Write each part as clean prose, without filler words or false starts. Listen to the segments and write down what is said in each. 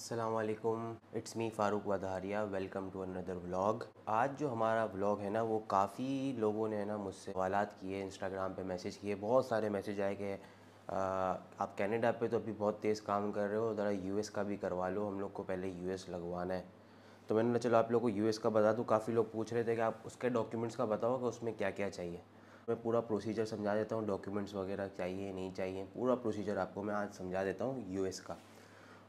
अस्सलाम वालेकुम, it's me Farooq Vadhariya. Welcome to another vlog. आज जो हमारा व्लॉग है ना, वो काफ़ी लोगों ने ना मुझसे सवालात किए, इंस्टाग्राम पे मैसेज किए, बहुत सारे मैसेज आए कि आप कनाडा पे तो अभी बहुत तेज़ काम कर रहे हो, ज़रा यूएस का भी करवा लो, हम लोग को पहले यूएस लगवाना है। तो मैंने चलो आप लोग को यूएस का बता दूँ। काफ़ी लोग पूछ रहे थे कि आप उसके डॉक्यूमेंट्स का बताओ कि उसमें क्या क्या चाहिए। मैं पूरा प्रोसीजर समझा देता हूँ, डॉक्यूमेंट्स वगैरह चाहिए नहीं चाहिए, पूरा प्रोसीजर आपको मैं आज समझा देता हूँ यूएस का।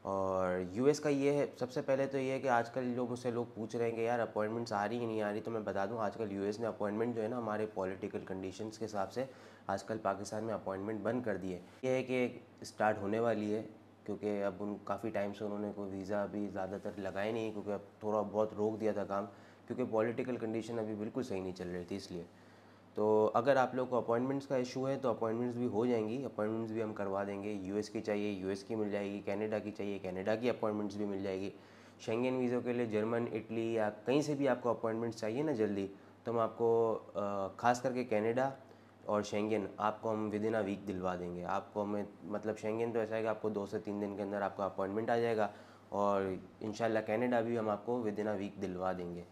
और यूएस का ये है, सबसे पहले तो ये है कि आजकल जो मुझसे लोग पूछ रहे हैं कि यार अपॉइंटमेंट्स आ रही है नहीं आ रही, तो मैं बता दूं आजकल यूएस ने अपॉइंटमेंट जो है ना, हमारे पॉलिटिकल कंडीशंस के हिसाब से आजकल पाकिस्तान में अपॉइंटमेंट बंद कर दी है। ये है कि स्टार्ट होने वाली है, क्योंकि अब उन काफ़ी टाइम से उन्होंने कोई वीज़ा अभी ज़्यादातर लगाए नहीं, क्योंकि अब थोड़ा बहुत रोक दिया था काम, क्योंकि पॉलिटिकल कंडीशन अभी बिल्कुल सही नहीं चल रही थी इसलिए। तो अगर आप लोग को अपॉइंटमेंट्स का इशू है तो अपॉइंटमेंट्स भी हो जाएंगी, अपॉइंटमेंट्स भी हम करवा देंगे। यूएस की चाहिए यूएस की मिल जाएगी, कनाडा की चाहिए कनाडा की अपॉइंटमेंट्स भी मिल जाएगी। शेंगेन वीज़ों के लिए जर्मन, इटली या कहीं से भी आपको अपॉइंटमेंट्स चाहिए ना जल्दी, तो हम आपको ख़ास करके कनाडा और शेंगेन आपको हम विद इन अ वीक दिलवा देंगे। आपको हमें मतलब शेंगेन तो ऐसा है कि आपको 2 से 3 दिन के अंदर आपका अपॉइंटमेंट आ जाएगा, और इंशाल्लाह कनाडा भी हम आपको विद इन अ वीक दिलवा देंगे।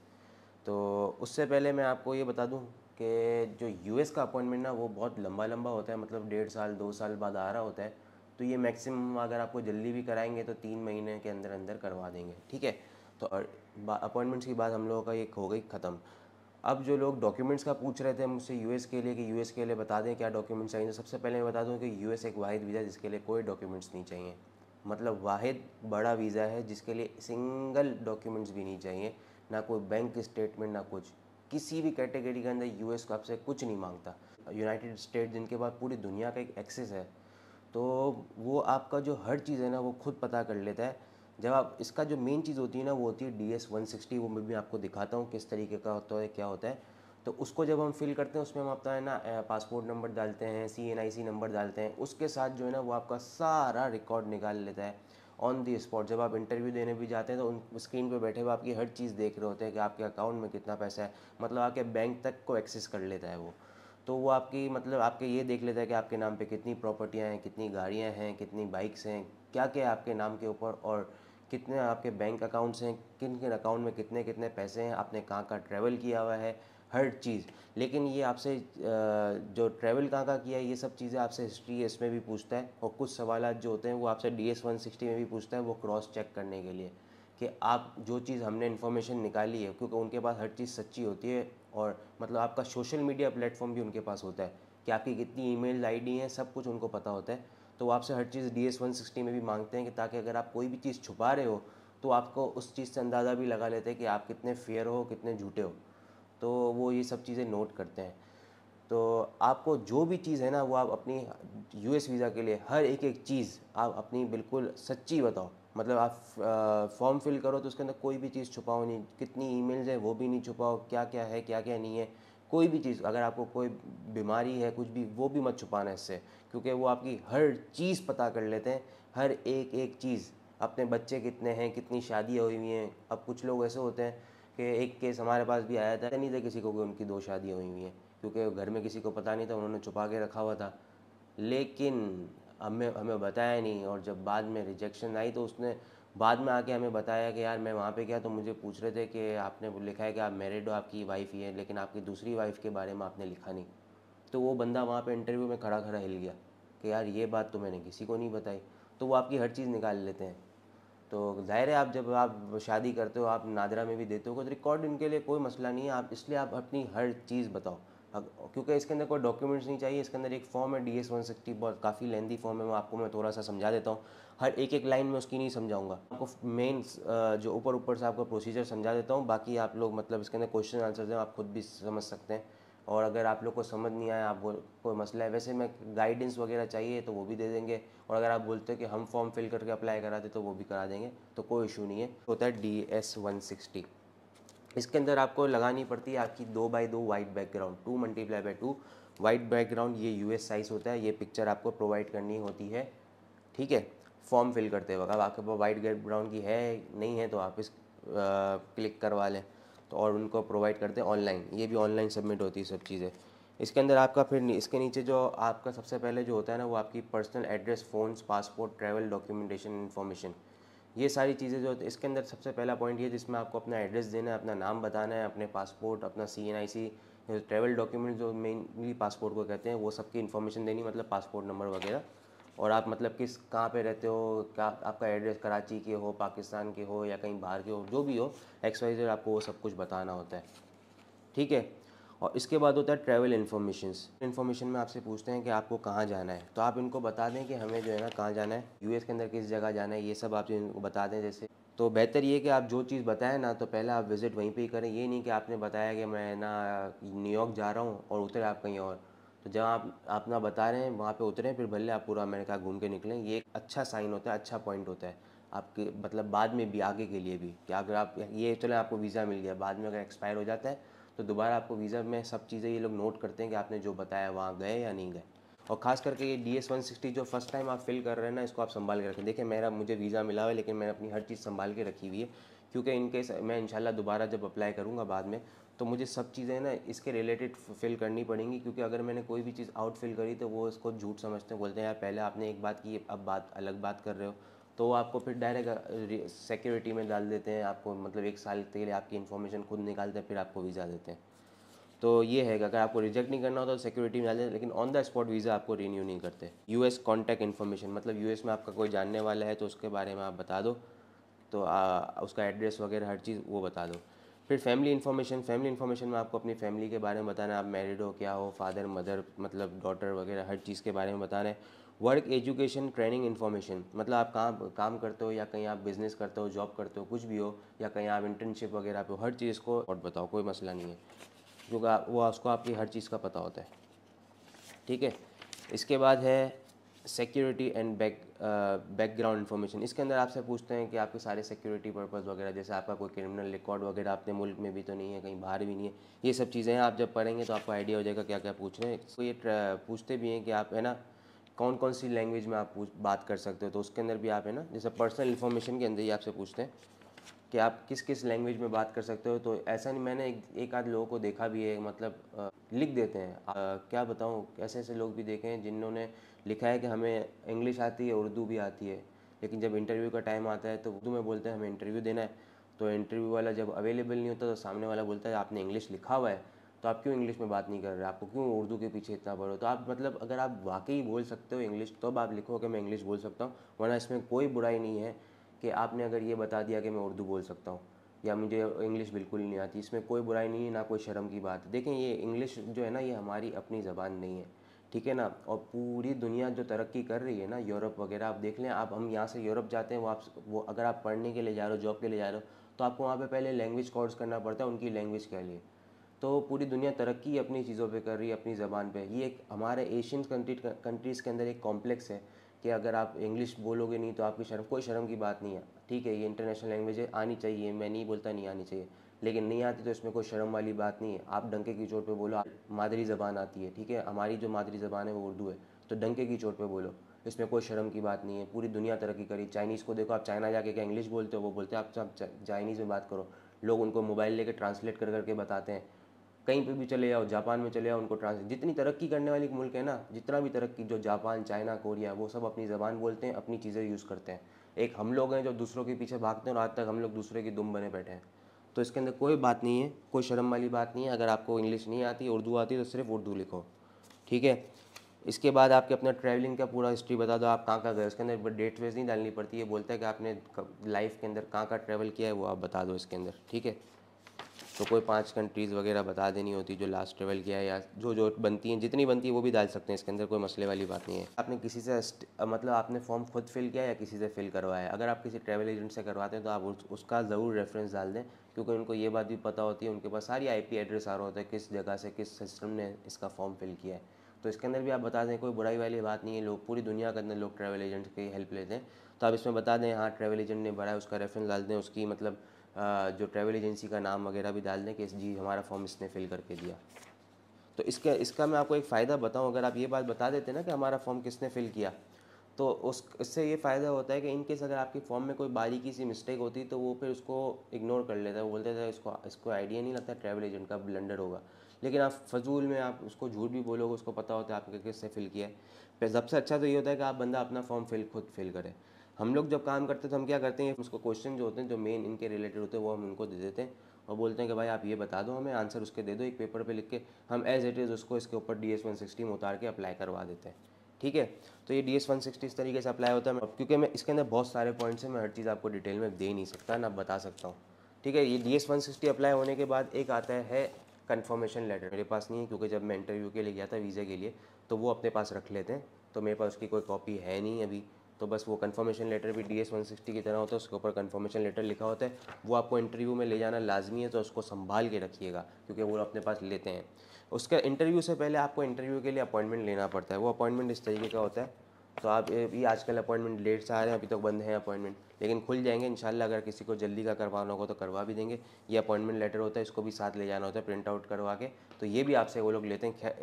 तो उससे पहले मैं आपको ये बता दूं कि जो यूएस का अपॉइंटमेंट ना, वो बहुत लंबा लंबा होता है, मतलब 1.5 साल 2 साल बाद आ रहा होता है। तो ये मैक्सिमम अगर आपको जल्दी भी कराएंगे तो 3 महीने के अंदर अंदर करवा देंगे, ठीक है। तो अपॉइंटमेंट्स की बात हम लोगों का ये हो गई ख़त्म। अब जो लोग डॉक्यूमेंट्स का पूछ रहे थे मुझसे यूएस के लिए कि यूएस के लिए बता दें क्या डॉक्यूमेंट्स चाहिए, तो सबसे पहले मैं बता दूं कि यूएस एक वाहिद वीज़ा जिसके लिए कोई डॉक्यूमेंट्स नहीं चाहिए। मतलब वाहिद बड़ा वीज़ा है जिसके लिए सिंगल डॉक्यूमेंट्स भी नहीं चाहिए, ना कोई बैंक स्टेटमेंट ना कुछ। किसी भी कैटेगरी के अंदर यूएस को आपसे कुछ नहीं मांगता। यूनाइटेड स्टेट जिनके पास पूरी दुनिया का एक एक्सेस है, तो वो आपका जो हर चीज़ है ना वो खुद पता कर लेता है। जब आप इसका जो मेन चीज़ होती है ना, वो होती है DS-160। वो मैं भी आपको दिखाता हूँ किस तरीके का होता है क्या होता है। तो उसको जब हम फिल करते हैं, उसमें हम अपना है ना पासपोर्ट नंबर डालते हैं, CNIC नंबर डालते हैं, उसके साथ जो है ना वो आपका सारा रिकॉर्ड निकाल लेता है ऑन दी स्पॉट। जब आप इंटरव्यू देने भी जाते हैं तो उन स्क्रीन पे बैठे हुए आपकी हर चीज़ देख रहे होते हैं कि आपके अकाउंट में कितना पैसा है, मतलब आपके बैंक तक को एक्सेस कर लेता है वो। तो वो आपकी मतलब आपके ये देख लेता है कि आपके नाम पे कितनी प्रॉपर्टियाँ हैं, कितनी गाड़ियाँ हैं, कितनी बाइक्स हैं, क्या क्या है आपके नाम के ऊपर, और कितने आपके बैंक अकाउंट्स हैं, किन किन अकाउंट में कितने कितने पैसे हैं, आपने कहाँ कहाँ ट्रैवल किया हुआ है, हर चीज़। लेकिन ये आपसे जो ट्रैवल कहाँ कहाँ किया है, ये सब चीज़ें आपसे हिस्ट्री इसमें भी पूछता है, और कुछ सवाल जो होते हैं वो आपसे DS-160 में भी पूछता है, वो क्रॉस चेक करने के लिए कि आप जो चीज़ हमने इन्फॉर्मेशन निकाली है, क्योंकि उनके पास हर चीज़ सच्ची होती है। और मतलब आपका सोशल मीडिया प्लेटफॉर्म भी उनके पास होता है कि आपकी कितनी ईमेल आईडी है, सब कुछ उनको पता होता है। तो वो आपसे हर चीज़ DS-160 में भी मांगते हैं कि ताकि अगर आप कोई भी चीज़ छुपा रहे हो तो आपको उस चीज़ से अंदाज़ा भी लगा लेते हैं कि आप कितने फेयर हो, कितने झूठे हो। तो वो ये सब चीज़ें नोट करते हैं। तो आपको जो भी चीज़ है ना, वो आप अपनी यूएस वीज़ा के लिए हर एक एक चीज़ आप अपनी बिल्कुल सच्ची बताओ। मतलब आप फॉर्म फिल करो तो उसके अंदर कोई भी चीज़ छुपाओ नहीं, कितनी ईमेल्स हैं वो भी नहीं छुपाओ, क्या क्या है क्या क्या नहीं है, कोई भी चीज़। अगर आपको कोई बीमारी है कुछ भी, वो भी मत छुपाना इससे, क्योंकि वो आपकी हर चीज़ पता कर लेते हैं, हर एक एक चीज़। अपने बच्चे कितने हैं, कितनी शादियाँ हुई हुई हैं। अब कुछ लोग ऐसे होते हैं कि एक केस हमारे पास भी आया था, नहीं था किसी को कि उनकी 2 शादियाँ हुई हुई हैं, क्योंकि घर में किसी को पता नहीं था, उन्होंने छुपा के रखा हुआ था। लेकिन हमें हमें बताया नहीं, और जब बाद में रिजेक्शन आई तो उसने बाद में आके हमें बताया कि यार मैं वहाँ पे गया तो मुझे पूछ रहे थे कि आपने लिखा है कि आप मैरिड हो, आपकी वाइफ ही है, लेकिन आपकी दूसरी वाइफ के बारे में आपने लिखा नहीं। तो वो बंदा वहाँ पे इंटरव्यू में खड़ा खड़ा हिल गया कि यार ये बात तो मैंने किसी को नहीं बताई। तो वो आपकी हर चीज़ निकाल लेते हैं। तो ज़ाहिर है आप जब आप शादी करते हो, आप नादरा में भी देते हो तो रिकॉर्ड इनके लिए कोई मसला नहीं है। आप इसलिए आप अपनी हर चीज़ बताओ। क्योंकि इसके अंदर कोई डॉक्यूमेंट्स नहीं चाहिए। इसके अंदर एक फॉर्म है DS-160, बहुत काफ़ी लेंदी फॉर्म है, वो आपको मैं थोड़ा सा समझा देता हूँ। हर एक एक लाइन में उसकी नहीं समझाऊंगा, आपको मेन जो ऊपर ऊपर से आपको प्रोसीजर समझा देता हूँ। बाकी आप लोग मतलब इसके अंदर क्वेश्चन आंसर हैं, आप खुद भी समझ सकते हैं। और अगर आप लोग को समझ नहीं आया, आप कोई मसला है, वैसे मैं गाइडेंस वगैरह चाहिए तो वो भी दे देंगे। और अगर आप बोलते हो कि हम फॉर्म फिल करके अप्लाई करा दे तो वो भी करा देंगे, तो कोई इशू नहीं है। होता है DS-160। इसके अंदर आपको लगानी पड़ती है आपकी 2x2 white background, 2 × 2 white background. ये US साइज़ होता है, ये पिक्चर आपको प्रोवाइड करनी होती है, ठीक है। फॉर्म फिल करते वक्त अब आपके पास वाइट बैकग्राउंड की है नहीं है तो आप इस क्लिक करवा लें, तो और उनको प्रोवाइड करते हैं ऑनलाइन। ये भी ऑनलाइन सबमिट होती है सब चीज़ें। इसके अंदर आपका फिर इसके नीचे जो आपका सबसे पहले जो होता है ना, वो आपकी personal address, phones, passport, travel documentation information, ये सारी चीज़ें जो इसके अंदर सबसे पहला पॉइंट ये जिसमें आपको अपना एड्रेस देना है, अपना नाम बताना है, अपने पासपोर्ट, अपना CNIC, ट्रैवल डॉक्यूमेंट जो मेनली पासपोर्ट को कहते हैं, वो सबकी इन्फॉर्मेशन देनी, मतलब पासपोर्ट नंबर वगैरह। और आप मतलब किस कहाँ पे रहते हो, क्या आपका एड्रेस कराची के हो, पाकिस्तान के हो या कहीं बाहर के हो, जो भी हो XYZ, आपको वो सब कुछ बताना होता है, ठीक है। और इसके बाद होता है ट्रैवल इन्फॉर्मेशन में आपसे पूछते हैं कि आपको कहाँ जाना है, तो आप इनको बता दें कि हमें जो है ना कहाँ जाना है, US के अंदर किस जगह जाना है, ये सब आप इनको बता दें। जैसे तो बेहतर ये है कि आप जो चीज़ बताएं ना, तो पहले आप विज़िट वहीं पे ही करें। ये नहीं कि आपने बताया कि मैं ना न्यूयॉर्क जा रहा हूँ और उतरे आप कहीं और, तो जहाँ आप ना बता रहे हैं वहाँ पे उतरें, फिर भले आप पूरा अमेरिका घूम के निकलें। ये एक अच्छा साइन होता है, अच्छा पॉइंट होता है आपके मतलब बाद में भी, आगे के लिए भी, कि अगर आप ये चले आपको वीज़ा मिल गया, बाद में अगर एक्सपायर हो जाता है तो दोबारा आपको वीज़ा में सब चीज़ें ये लोग नोट करते हैं कि आपने जो बताया वहाँ गए या नहीं गए। और ख़ास करके ये DS-160 जो फर्स्ट टाइम आप फिल कर रहे हैं ना, इसको आप संभाल के रखें। देखिए मुझे वीज़ा मिला हुआ है, लेकिन मैंने अपनी हर चीज़ संभाल के रखी हुई है, क्योंकि इनकेस मैं इंशाल्लाह दोबारा जब अप्लाई करूँगा बाद में, तो मुझे सब चीज़ें ना इसके रिलेटेड फिल करनी पड़ेंगी। क्योंकि अगर मैंने कोई भी चीज़ आउट फिल करी तो वो इसको झूठ समझते हैं, बोलते हैं यार पहले आपने एक बात की, अब बात अलग बात कर रहे हो, तो वो आपको फिर डायरेक्ट सिक्योरिटी में डाल देते हैं। आपको मतलब 1 साल के लिए आपकी इन्फॉर्मेशन खुद निकालते हैं, फिर आपको वीज़ा देते हैं। तो ये है कि अगर आपको रिजेक्ट नहीं करना हो तो सिक्योरिटी में डाल दें, लेकिन ऑन द स्पॉट वीज़ा आपको रिन्यू नहीं करते। US कॉन्टैक्ट इन्फॉर्मेशन, मतलब US में आपका कोई जानने वाला है तो उसके बारे में आप बता दो, तो उसका एड्रेस वगैरह हर चीज़ वो बता दो। फिर फैमिली इन्फॉर्मेशन में आपको अपनी फैमिली के बारे में बताना है, आप मैरिड हो क्या हो, फादर मदर मतलब डॉटर वगैरह हर चीज़ के बारे में बताना है। वर्क एजुकेशन ट्रेनिंग इन्फॉर्मेशन, मतलब आप कहाँ काम करते हो, या कहीं आप बिज़नेस करते हो, जॉब करते हो, कुछ भी हो, या कहीं आप इंटर्नशिप वगैरह पे हो, हर चीज़ को और बताओ, कोई मसला नहीं है, क्योंकि वो उसको आपकी हर चीज़ का पता होता है, ठीक है। इसके बाद है सिक्योरिटी एंड बैकग्राउंड इन्फॉर्मेशन। इसके अंदर आपसे पूछते हैं कि आपके सारे सिक्योरिटी पर्पस वगैरह, जैसे आपका कोई क्रिमिनल रिकॉर्ड वगैरह अपने मुल्क में भी तो नहीं है, कहीं बाहर भी नहीं है, ये सब चीज़ें हैं। आप जब पढ़ेंगे तो आपको आइडिया हो जाएगा क्या क्या पूछ रहे हैं। तो ये पूछते भी हैं कि आप है ना कौन कौन सी लैंग्वेज में आप बात कर सकते हो, तो उसके अंदर भी आप है ना, जैसे पर्सनल इन्फॉर्मेशन के अंदर ही आपसे पूछते हैं कि आप किस किस लैंग्वेज में बात कर सकते हो। तो ऐसा नहीं, मैंने एक आध लोगों को देखा भी है, मतलब लिख देते हैं। क्या बताऊँ, ऐसे ऐसे लोग भी देखे हैं जिन्होंने लिखा है कि हमें इंग्लिश आती है, उर्दू भी आती है, लेकिन जब इंटरव्यू का टाइम आता है तो उर्दू में बोलते हैं हमें इंटरव्यू देना है, तो इंटरव्यू वाला जब अवेलेबल नहीं होता तो सामने वाला बोलता है आपने इंग्लिश लिखा हुआ है, तो आप क्यों इंग्लिश में बात नहीं कर रहे, आपको क्यों उर्दू के पीछे इतना पड़ो। तो आप मतलब अगर आप वाकई बोल सकते हो इंग्लिश, तो अब आप लिखो कि मैं इंग्लिश बोल सकता हूँ, वरना इसमें कोई बुराई नहीं है कि आपने अगर ये बता दिया कि मैं उर्दू बोल सकता हूँ या मुझे इंग्लिश बिल्कुल ही नहीं आती, इसमें कोई बुराई नहीं है, ना कोई शर्म की बात है। देखें ये इंग्लिश जो है ना, ये हमारी अपनी ज़बान नहीं है, ठीक है ना। और पूरी दुनिया जो तरक्की कर रही है ना, यूरोप वगैरह आप देख लें, आप हम यहाँ से यूरोप जाते हैं, वो अगर आप पढ़ने के लिए जा रहे हो, जॉब के लिए जा रहे हो, तो आपको वहाँ पे पहले लैंग्वेज कोर्स करना पड़ता है उनकी लैंग्वेज के लिए। तो पूरी दुनिया तरक्की अपनी चीज़ों पे कर रही है, अपनी ज़बान पे। ये एक हमारे एशियन कंट्रीज़ के अंदर एक कॉम्प्लेक्स है कि अगर आप इंग्लिश बोलोगे नहीं तो आपकी शर्म, कोई शर्म की बात नहीं है, ठीक है। ये इंटरनेशनल लैंग्वेज है, आनी चाहिए, मैं नहीं बोलता नहीं आनी चाहिए, लेकिन नहीं आती तो इसमें कोई शर्म वाली बात नहीं है। आप डंके की चोट पे बोलो, मादरी ज़बान आती है, ठीक है, हमारी जो मादरी ज़बान है वो उर्दू है, तो डंके की चोट पे बोलो, इसमें कोई शर्म की बात नहीं है। पूरी दुनिया तरक्की करी। चाइनीज़ को देखो, आप चाइना जाके क्या इंग्लिश बोलते हो, वो बोलते हैं आप चाइनीज़ में बात करो, लोग उनको मोबाइल लेके ट्रांसलेट कर करके बताते हैं। कहीं पे भी चले जाओ, जापान में चले जाओ, उनको ट्रांसलेट, जितनी तरक्की करने वाली मुल्क है ना, जितना भी तरक्की, जो जापान, चाइना, कोरिया, वो सब अपनी ज़बान बोलते हैं, अपनी चीज़ें यूज़ करते हैं। एक हम लोग हैं जो दूसरों के पीछे भागते हैं और आज तक हम लोग दूसरे की दुम बने बैठे हैं। तो इसके अंदर कोई बात नहीं है, कोई शर्म वाली बात नहीं है। अगर आपको इंग्लिश नहीं आती, उर्दू आती है, तो सिर्फ उर्दू लिखो, ठीक है। इसके बाद आपके अपना ट्रैवलिंग का पूरा हिस्ट्री बता दो, आप कहाँ कहाँ गए। उसके अंदर डेट वेज नहीं डालनी पड़ती है, बोलता है कि आपने लाइफ के अंदर कहाँ कहाँ ट्रैवल किया है, वो आप बता दो इसके अंदर, ठीक है। तो कोई 5 कंट्रीज़ वगैरह बता देनी होती जो लास्ट ट्रेवल किया है, या जो जो बनती हैं, जितनी बनती है वो भी डाल सकते हैं इसके अंदर, कोई मसले वाली बात नहीं है। आपने किसी से मतलब आपने फॉर्म खुद फिल किया या किसी से फिल करवाया है। अगर आप किसी ट्रैवल एजेंट से करवाते हैं तो आप उसका ज़रूर रेफरेंस डाल दें, क्योंकि उनको ये बात भी पता होती है, उनके पास सारी IP एड्रेस आ रहा होता है किस जगह से किस सिस्टम ने इसका फॉर्म फिल किया है। तो इसके अंदर भी आप बता दें, कोई बुराई वाली बात नहीं है। लोग पूरी दुनिया के अंदर लोग ट्रैवल एजेंट की हेल्प लेते हैं, तो आप इसमें बता दें हाँ ट्रैवल एजेंट ने भरा है, उसका रेफरेंस डाल दें, उसकी मतलब जो ट्रैवल एजेंसी का नाम वगैरह भी डाल दें कि जी हमारा फॉर्म इसने फिल करके दिया। तो इसका मैं आपको एक फ़ायदा बताऊं, अगर आप ये बात बता देते ना कि हमारा फॉर्म किसने फिल किया, तो इससे ये फ़ायदा होता है कि इन केस अगर आपके फॉर्म में कोई बारीकी सी मिस्टेक होती तो वो फिर उसको इग्नोर कर लेता है, वो बोलते थे इसको इसको आइडिया नहीं लगता, ट्रैवल एजेंट का ब्लंडर होगा। लेकिन आप फजूल में आप उसको झूठ भी बोलोगे, उसको पता होता है आपके किससे फिल किया है। फिर सबसे अच्छा तो ये होता है कि आप बंदा अपना फॉर्म खुद फिल करे। हम लोग जब काम करते हैं तो हम क्या करते हैं, उसको क्वेश्चन जो होते हैं जो मेन इनके रिलेटेड होते हैं वो हम उनको दे देते हैं और बोलते हैं कि भाई आप ये बता दो, हमें आंसर उसके दे दो एक पेपर पे लिख के। हम एज इट इज़ उसको इसके ऊपर DS-160 में उतार के अप्लाई करवा देते हैं। ठीक है, तो ये DS-160 इस तरीके से अप्लाई होता है। क्योंकि मैं इसके अंदर बहुत सारे पॉइंट्स हैं, मैं हर चीज़ आपको डिटेल में दे नहीं सकता ना बता सकता हूँ। ठीक है, ये DS-160 अप्लाई होने के बाद एक आता है कन्फर्मेशन लेटर। मेरे पास नहीं है क्योंकि जब मैं इंटरव्यू के लिए गया था वीज़ा के लिए तो वो अपने पास रख लेते हैं, तो मेरे पास उसकी कोई कॉपी है नहीं अभी। तो बस वो कन्फर्मेशन लेटर भी DS-160 की तरह होता है, उसके ऊपर कन्फर्मेशन लेटर लिखा होता है। वो आपको इंटरव्यू में ले जाना लाजमी है, तो उसको संभाल के रखिएगा क्योंकि वो अपने पास लेते हैं। उसका इंटरव्यू से पहले आपको इंटरव्यू के लिए अपॉइंटमेंट लेना पड़ता है। वो अपॉइंटमेंट इस तरीके का होता है, तो आप ये आजकल अपॉइंटमेंट लेट से आ रहे हैं, अभी तक बंद हैं अपॉइंटमेंट, लेकिन खुल जाएंगे इंशाल्लाह। अगर किसी को जल्दी का करवाना होगा तो करवा भी देंगे। ये अपॉइंटमेंट लेटर होता है, इसको भी साथ ले जाना होता है प्रिंट आउट करवा के, तो ये भी आपसे वो लोग लेते हैं।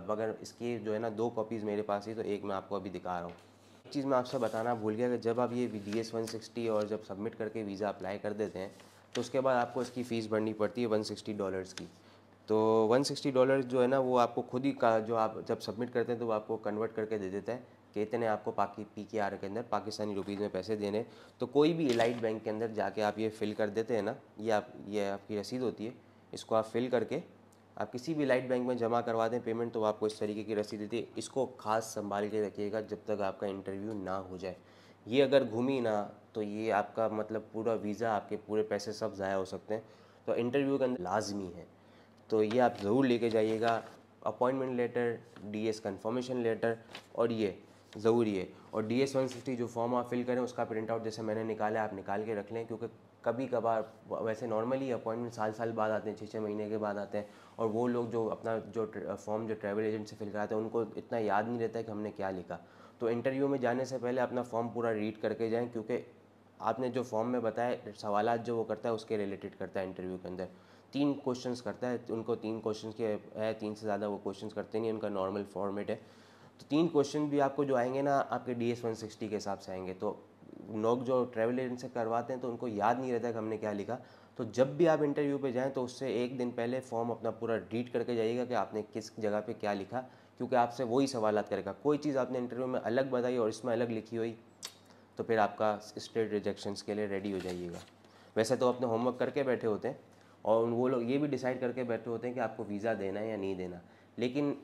मगर इसकी जो है ना 2 कॉपीज़ मेरे पास ही, तो एक मैं आपको अभी दिखा रहा हूँ। एक चीज़ मैं आपसे बताना भूल गया कि जब आप ये DS-160 और जब सबमिट करके वीज़ा अप्लाई कर देते हैं तो उसके बाद आपको इसकी फ़ीस भरनी पड़ती है $160 की। तो $160 जो है ना वो आपको खुद ही का जो आप जब सबमिट करते हैं तो वो आपको कन्वर्ट करके दे देता है कि इतने आपको PKR के अंदर पाकिस्तानी रुपीज़ में पैसे देने। तो कोई भी इलाइट बैंक के अंदर जाके आप ये फ़िल कर देते हैं ना, ये आपकी रसीद होती है, इसको आप फ़िल करके आप किसी भी इलाइट बैंक में जमा करवा दें पेमेंट, तो आपको इस तरीके की रसीद देती है। इसको खास संभाल के रखिएगा जब तक आपका इंटरव्यू ना हो जाए। ये अगर घूमी ना तो ये आपका मतलब पूरा वीज़ा, आपके पूरे पैसे सब ज़ाया हो सकते हैं। तो इंटरव्यू के अंदर लाजमी है, तो ये आप ज़रूर लेके जाइएगा। Appointment letter, DS confirmation letter, और ये ज़रूरी है। और DS-160 जो फॉर्म आप फिल करें उसका प्रिंट आउट जैसे मैंने निकाला है आप निकाल के रख लें, क्योंकि कभी कभार वैसे नॉर्मली अपॉइंटमेंट साल बाद आते हैं, 6 महीने के बाद आते हैं, और वो लोग जो अपना जो फॉर्म जो ट्रैवल एजेंट से फिल कराते हैं उनको इतना याद नहीं रहता है कि हमने क्या लिखा। तो इंटरव्यू में जाने से पहले अपना फॉर्म पूरा रीड करके जाएँ, क्योंकि आपने जो फॉर्म में बताया सवालात जो वो करता है उसके रिलेटेड करता है। इंटरव्यू के अंदर 3 क्वेश्चंस करता है, उनको 3 क्वेश्चंस के है, 3 से ज़्यादा वो क्वेश्चंस करते नहीं, उनका नॉर्मल फॉर्मेट है। तो 3 क्वेश्चन भी आपको जो आएंगे ना आपके DS-160 के हिसाब से आएंगे। तो लोग जो ट्रैवल एजेंट से करवाते हैं तो उनको याद नहीं रहता कि हमने क्या लिखा। तो जब भी आप इंटरव्यू पे जाएं तो उससे एक दिन पहले फॉर्म अपना पूरा रीड करके जाइएगा कि आपने किस जगह पे क्या लिखा, क्योंकि आपसे वही सवालात करेगा। कोई चीज़ आपने इंटरव्यू में अलग बताई और इसमें अलग लिखी हुई तो फिर आपका स्ट्रेट रिजेक्शंस के लिए रेडी हो जाइएगा। वैसे तो अपने होमवर्क करके बैठे होते हैं और वो लोग ये भी डिसाइड करके बैठे होते हैं कि आपको वीज़ा देना है या नहीं देना, लेकिन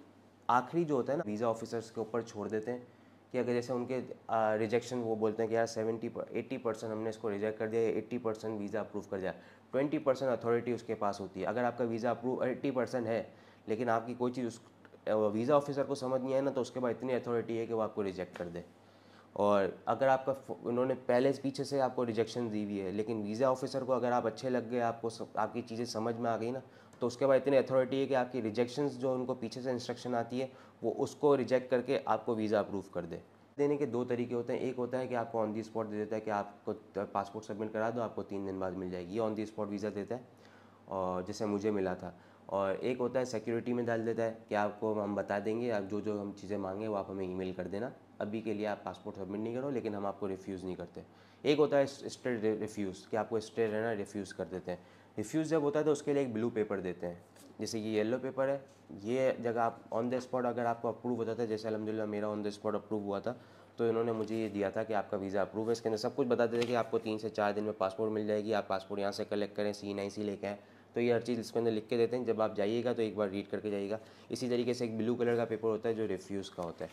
आखिरी जो होता है ना वीज़ा ऑफिसर्स के ऊपर छोड़ देते हैं कि अगर जैसे उनके रिजेक्शन वो बोलते हैं कि यार 80% हमने इसको रिजेक्ट कर दिया, 80% वीज़ा अप्रूव कर दिया, 20% अथॉरिटी उसके पास होती है। अगर आपका वीज़ा अप्रूव 80% है लेकिन आपकी कोई चीज़ उस वीज़ा ऑफिसर को समझ नहीं आए ना, तो उसके बाद इतनी अथॉरिटी है कि वो आपको रिजेक्ट कर दे। और अगर आपका उन्होंने पहले पीछे से आपको रिजेक्शन दी हुई है, लेकिन वीज़ा ऑफिसर को अगर आप अच्छे लग गए, आपको आपकी चीज़ें समझ में आ गई ना, तो उसके बाद इतनी अथॉरिटी है कि आपकी रिजेक्शंस जो उनको पीछे से इंस्ट्रक्शन आती है वो उसको रिजेक्ट करके आपको वीज़ा अप्रूव कर दे। देने के 2 तरीके होते हैं। एक होता है कि आपको ऑन दी स्पॉट दे देता है कि आपको पासपोर्ट सबमिट करा दो, आपको 3 दिन बाद मिल जाएगी, ये ऑन दी स्पॉट वीज़ा देता है और जैसे मुझे मिला था। और एक होता है सिक्योरिटी में डाल देता है कि आपको हम बता देंगे, आप जो जो हम चीज़ें मांगे वो आप हमें ईमेल कर देना, अभी के लिए आप पासपोर्ट सबमिट नहीं करो लेकिन हम आपको रिफ्यूज़ नहीं करते। एक होता है स्ट्रेट रिफ्यूज़ कि आपको स्ट्रेट रहना रिफ्यूज़ कर देते हैं। रिफ्यूज़ जब होता है तो उसके लिए एक ब्लू पेपर देते हैं, जैसे ये येलो पेपर है, ये जगह आप ऑन द स्पॉट अगर आपको अप्रूव होता था, जैसे अल्हम्दुलिल्लाह मेरा ऑन द स्पॉट अप्रूव हुआ था, तो इन्होंने मुझे ये दिया था कि आपका वीज़ा अप्रूव है। इसके अंदर सब कुछ बताते थे कि आपको 3 से 4 दिन में पासपोर्ट मिल जाएगी, आप पासपोर्ट यहाँ से कलेक्ट करें, C9C लेके आएँ, तो ये हर चीज़ इसके अंदर लिख के देते हैं। जब आप जाइएगा तो एक बार रीड करके जाइएगा। इसी तरीके से एक ब्लू कलर का पेपर होता है जो रिफ्यूज़ का होता है,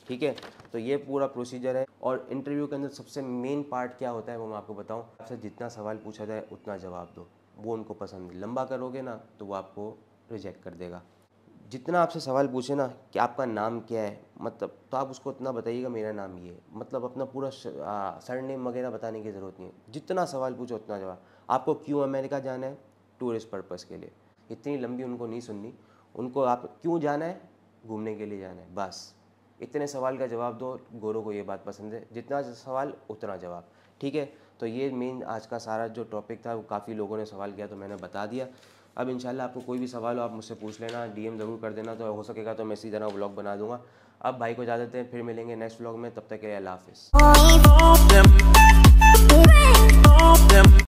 ठीक है। तो ये पूरा प्रोसीजर है। और इंटरव्यू के अंदर सबसे मेन पार्ट क्या होता है वो मैं आपको बताऊँ। आपसे जितना सवाल पूछा जाए उतना जवाब दो, वो उनको पसंद है। लंबा करोगे ना तो वो आपको रिजेक्ट कर देगा। जितना आपसे सवाल पूछे ना कि आपका नाम क्या है, मतलब तो आप उसको इतना बताइएगा मेरा नाम ये है, मतलब अपना पूरा सरनेम वगैरह बताने की ज़रूरत नहीं है। जितना सवाल पूछो उतना जवाब। आपको क्यों अमेरिका जाना है? टूरिस्ट पर्पज़ के लिए। इतनी लंबी उनको नहीं सुननी, उनको आप क्यों जाना है? घूमने के लिए जाना है, बस इतने सवाल का जवाब दो। गोरों को ये बात पसंद है, जितना सवाल उतना जवाब, ठीक है। तो ये मेन आज का सारा जो टॉपिक था वो काफ़ी लोगों ने सवाल किया तो मैंने बता दिया। अब इंशाल्लाह आपको कोई भी सवाल हो आप मुझसे पूछ लेना, DM ज़रूर कर देना, तो हो सकेगा तो मैं इसी तरह व्लॉग बना दूंगा। अब भाई को इजाज़त दें, फिर मिलेंगे नेक्स्ट व्लॉग में, तब तक के लिए अल्लाह हाफ़िज़।